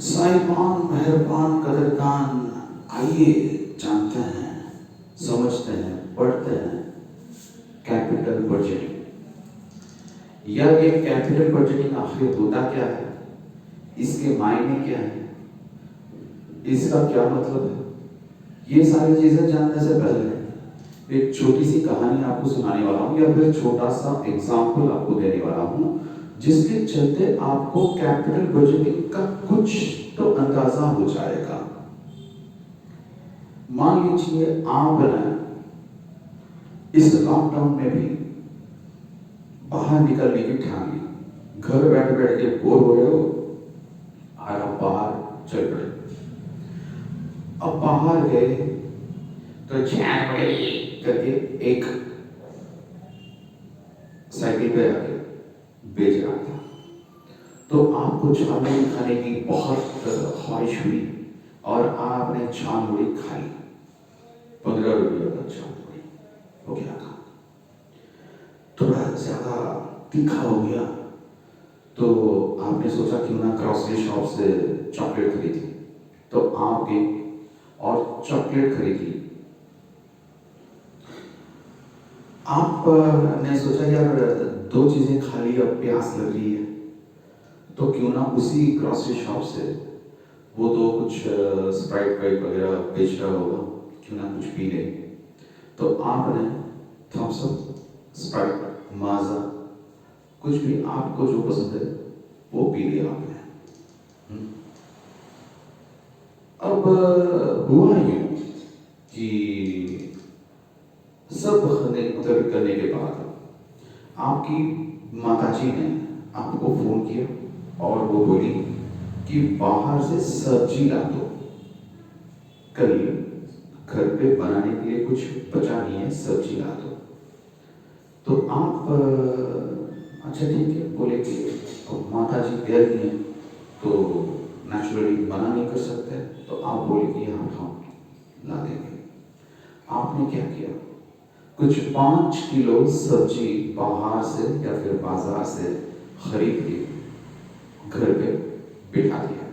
साहिबान, मेहरबान, कदरदान, आइए जानते हैं, समझते हैं, पढ़ते हैं कैपिटल बजटिंग। यह एक कैपिटल बजटिंग आखिर होता क्या है, इसके मायने क्या है, इसका क्या मतलब है, ये सारी चीजें जानने से पहले एक छोटी सी कहानी आपको सुनाने वाला हूँ या फिर छोटा सा एग्जाम्पल आपको देने वाला हूँ जिसके चलते आपको कैपिटल बजटिंग का कुछ तो अंदाजा हो जाएगा। मान लीजिए आपने इस लॉकडाउन में भी बाहर निकलने की ठान ली, घर बैठ बैठ के बोर हो रहे हो और आप बाहर चल पड़े। अब बाहर गए तो करके एक साइकिल पे आके बेच रहा था, तो आपको झालमुड़ी खाने की बहुत ख्वाहिश हुई और आपने झालमुड़ी खाई। 15 रुपये का झालमुड़ी हो गया था, थोड़ा ज्यादा तीखा हो गया, तो आपने सोचा क्यों ना ग्रोसरी शॉप से चॉकलेट खरीदी, तो आप गए और चॉकलेट खरीदी। आपने सोचा यार 2 चीजें खा ली, अब प्यास लग रही है, तो क्यों ना उसी ग्रोसरी शॉप से वो तो कुछ स्प्राइट वाइट वगैरह बेच रहा होगा, क्यों ना कुछ पी ले। तो आपने थम्स अप, स्प्राइट, माजा, कुछ भी आपको जो पसंद है वो पी लिया आपने। अब हुआ यूं कि सब करने के बाद आपकी माताजी ने आपको फोन किया और वो बोली कि बाहर से सब्जी ला दो, कल घर पे बनाने के लिए कुछ बचा नहीं है, सब्जी ला दो। तो आप अच्छा ठीक है बोले कि तो माताजी कह रही हैं तो नेचुरली मना नहीं कर सकते, तो आप बोले कि हाँ हम ला देंगे। आपने क्या किया, कुछ 5 किलो सब्जी बाहर से या फिर बाजार से खरीद के घर पे बिठा दिया।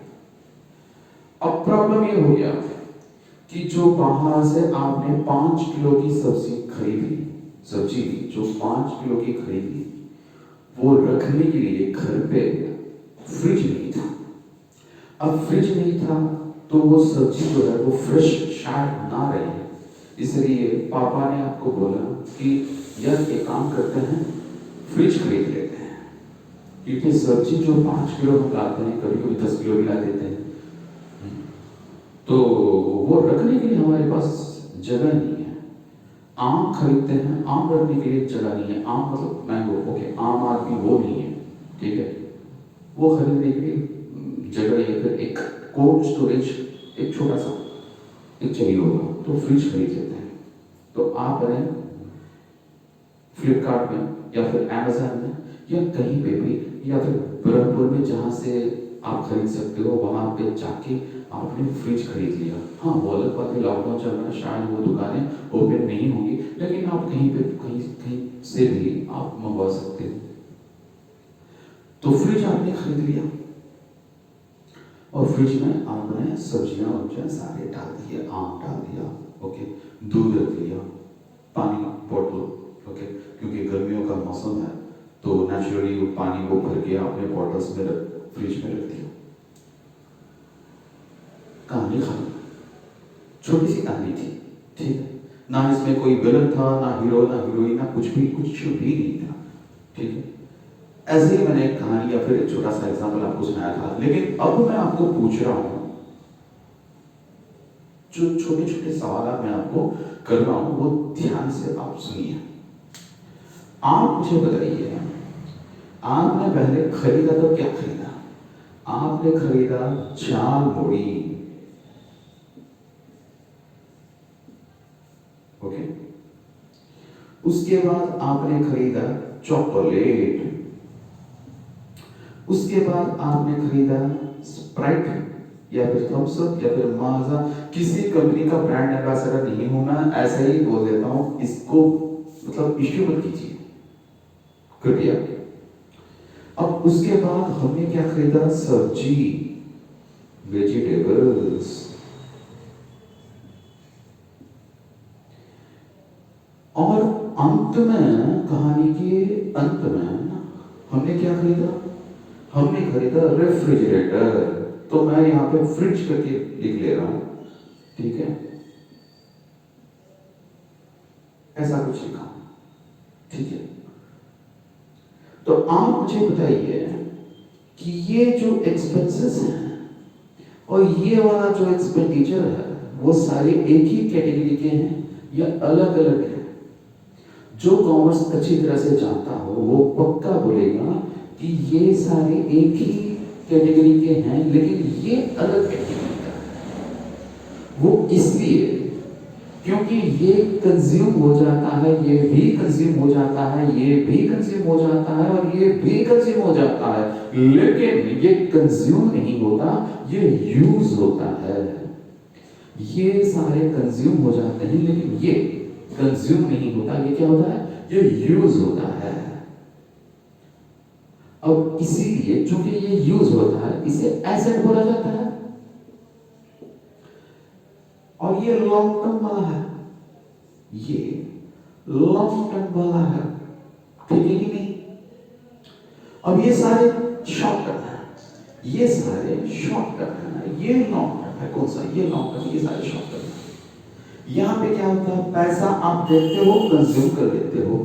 अब प्रॉब्लम ये हो गया कि जो बाहर से आपने 5 किलो की सब्जी खरीदी, सब्जी जो 5 किलो की खरीदी, वो रखने के लिए घर पे फ्रिज नहीं था। अब फ्रिज नहीं था तो वो सब्जी जो है वो फ्रेश शायद ना रहे, इसलिए पापा ने आपको बोला कि यार एक काम करते हैं, फ्रिज खरीद लेते हैं, क्योंकि सब्जी जो 5 किलो हम लाते हैं, कभी कभी 10 किलो भी ला देते हैं, तो वो रखने के लिए हमारे पास जगह नहीं है। आम खरीदते हैं, आम रखने के लिए जगह नहीं है, आम मतलब मैंगो, ओके, आम आदमी वो नहीं है, ठीक है, वो खरीदने के लिए जगह या फिर एक कोल्ड स्टोरेज एक छोटा सा एक चाहिए होगा, तो फ्रिज खरीद लेते हैं। तो आपने फ्लिपकार्ट में या फिर अमेज़न में या कहीं पे भी या फिर बरहमपुर में जहाँ से आप खरीद सकते हो वहाँ पे जाके आपने फ्रिज खरीद लिया। हाँ वो अलग बात है, लॉकडाउन चल रहा है, शायद वो दुकानें ओपन नहीं होंगी, लेकिन आप कहीं पे कहीं से भी आप मंगवा सकते हो। तो फ्रिज आपने खरीद लिया और फ्रिज में आपने सब्जियां सारे डाल दिए, आम डाल दिया, ओके, दूध रख दिया, पानी बोतल, ओके, क्योंकि गर्मियों का मौसम है तो नेचुरली वो पानी को भर के आपने बॉटल्स में फ्रिज में रख दिया। कहानी खत्म, छोटी सी कहानी थी, ठीक है, ना इसमें कोई विलन था, ना हीरो, ना हीरोइन, ना कुछ भी नहीं था, ठीक है। ऐसे ही मैंने एक कहानी या फिर एक छोटा सा एग्जाम्पल आपको सुनाया था, लेकिन अब मैं आपको पूछ रहा हूं, जो छोटे छोटे सवाल मैं आपको कर रहा हूं वो ध्यान से आप सुनिए। आप मुझे बताइए, आपने पहले खरीदा तो क्या खरीदा? आपने खरीदा झालमुड़ी, ओके, उसके बाद आपने खरीदा चॉकलेट, उसके बाद आपने खरीदा स्प्राइट या फिर थम्स अप या फिर माजा, किसी कंपनी का ब्रांड एम्बेसडर नहीं हूं मैं, ऐसे ही बोल देता हूं, इसको मतलब इश्यू मत कीजिए कृपया। अब उसके बाद हमने क्या खरीदा? सब्जी, वेजिटेबल्स। और अंत में, कहानी के अंत में हमने क्या खरीदा? हमने खरीदा रेफ्रिजरेटर। तो मैं यहां पे फ्रिज करके लिख ले रहा हूं, ठीक है? ऐसा कुछ लिखा, ठीक है? तो आप मुझे बताइए कि ये जो एक्सपेंसेस हैं और ये वाला जो एक्सपेंडिचर है वो सारे एक ही कैटेगरी के हैं या अलग अलग हैं? जो कॉमर्स अच्छी तरह से जानता हो वो पक्का बोलेगा कि ये सारे एक ही कैटेगरी के हैं, लेकिन ये अलग कैटेगरी का है। वो इसलिए क्योंकि ये कंज्यूम हो जाता है, ये भी कंज्यूम हो जाता है, ये भी कंज्यूम हो जाता है और ये भी कंज्यूम हो जाता है, लेकिन ये कंज्यूम नहीं होता, ये यूज होता है। ये सारे कंज्यूम हो जाते हैं लेकिन ये कंज्यूम नहीं होता। ये क्या होता है? ये यूज होता है। अब इसीलिए चूंकि ये यूज होता है इसे एसेट बोला जाता है। और ये लॉन्ग टर्म वाला है, ये लॉन्ग टर्म वाला है, ठीक है कि नहीं? अब ये सारे शॉर्ट टर्म है, ये सारे शॉर्ट टर्म है, ये लॉन्ग टर्म है। कौन सा? ये लॉन्ग टर्म, ये सारे शॉर्ट टर्म है। यहां पे क्या होता है? पैसा आप देते हो, कंज्यूम कर लेते हो,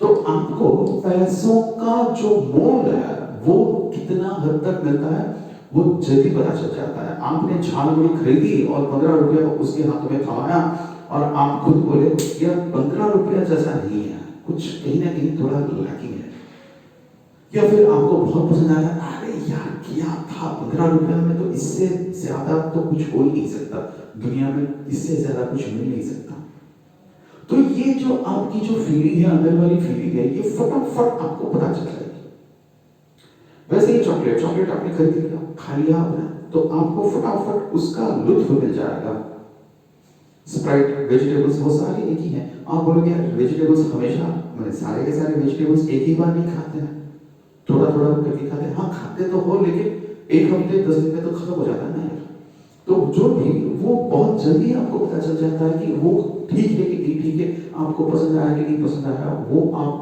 तो आपको पैसों का जो मोल है वो कितना हद तक मिलता है वो जल्दी पता चल जाता है। आपने झालमुड़ी खरीदी और 15 रुपया उसके हाथों में थमाया और आप खुद बोले यार 15 रुपया जैसा नहीं है, कुछ कहीं ना कहीं थोड़ा लैकिंग है। या फिर आपको बहुत पसंद आया, अरे यार क्या था, 15 रुपया में तो इससे ज्यादा तो कुछ हो ही नहीं सकता, दुनिया में इससे ज्यादा कुछ मिल नहीं सकता। तो ये जो आपकी जो फीलिंग है, अंदर वाली फीलिंग है, ये फटाफट आपको पता चल जाएगी। वैसे ही चॉकलेट आपने खरीद लिया, खा लिया आपने, तो आपको फटाफट उसका लुत्फ मिल जाएगा। स्प्राइट, वेजिटेबल्स वो सारे एक ही हैं। आप बोलोगे यार वेजिटेबल्स हमेशा, मैंने सारे के सारे वेजिटेबल्स एक ही बार नहीं खाते हैं, थोड़ा थोड़ा करके खाते हैं। हाँ खाते तो हो, लेकिन एक हफ्ते 10 दिन में तो खत्म हो जाता है ना यार। तो जो भी वो बहुत जल्दी आपको पता चल जाता है कि वो ठीक है कि नहीं ठीक है, आपको पसंद आया कि नहीं पसंद आया। वो आप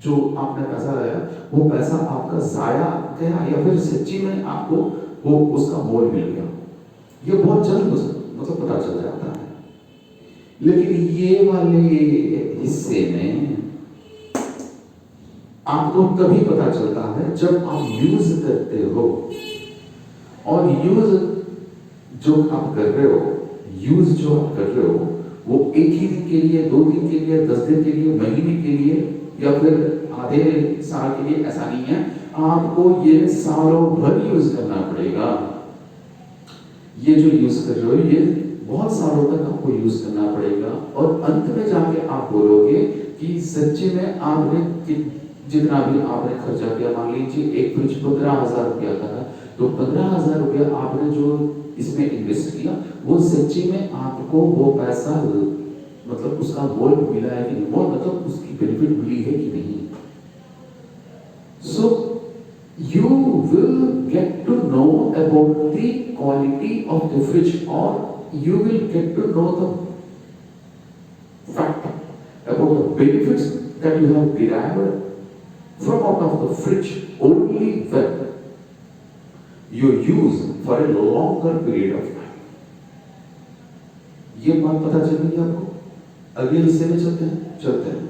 जो आपने पैसा लगाया वो पैसा आपका जाया गया या फिर सच्ची में आपको वो उसका मोल मिल गया, ये बहुत जल्द मतलब पता चल जाता है। लेकिन ये वाले हिस्से में आपको तभी पता चलता है जब आप यूज करते हो। और यूज जो आप कर रहे हो वो एक ही दिन के लिए, 2 दिन के लिए, 10 दिन के लिए, महीने के लिए या फिर आधे साल के लिए, ऐसा नहीं है। आपको ये सालों भर यूज करना पड़ेगा। ये जो यूज कर रहे हो ये बहुत सालों तक आपको यूज करना पड़ेगा। और अंत में जाके आप बोलोगे कि सच्ची में आपने जितना भी आपने खर्चा किया, मान लीजिए एक फ्रिज 15,000 रुपया का था, तो 15,000 रुपया आपने जो इसमें इन्वेस्ट किया वो सच्ची में आपको वो पैसा मतलब उसका मोल मिला है कि नहीं, मोल मतलब उसकी बेनिफिट मिली है कि नहीं। So you will get to know about the quality of the fridge, or you will get to know the fact about the benefits that you have derived from out of the fridge only when you use for a longer period of time. ये बात पता चल गई आपको? अगले हिस्से में चलते हैं।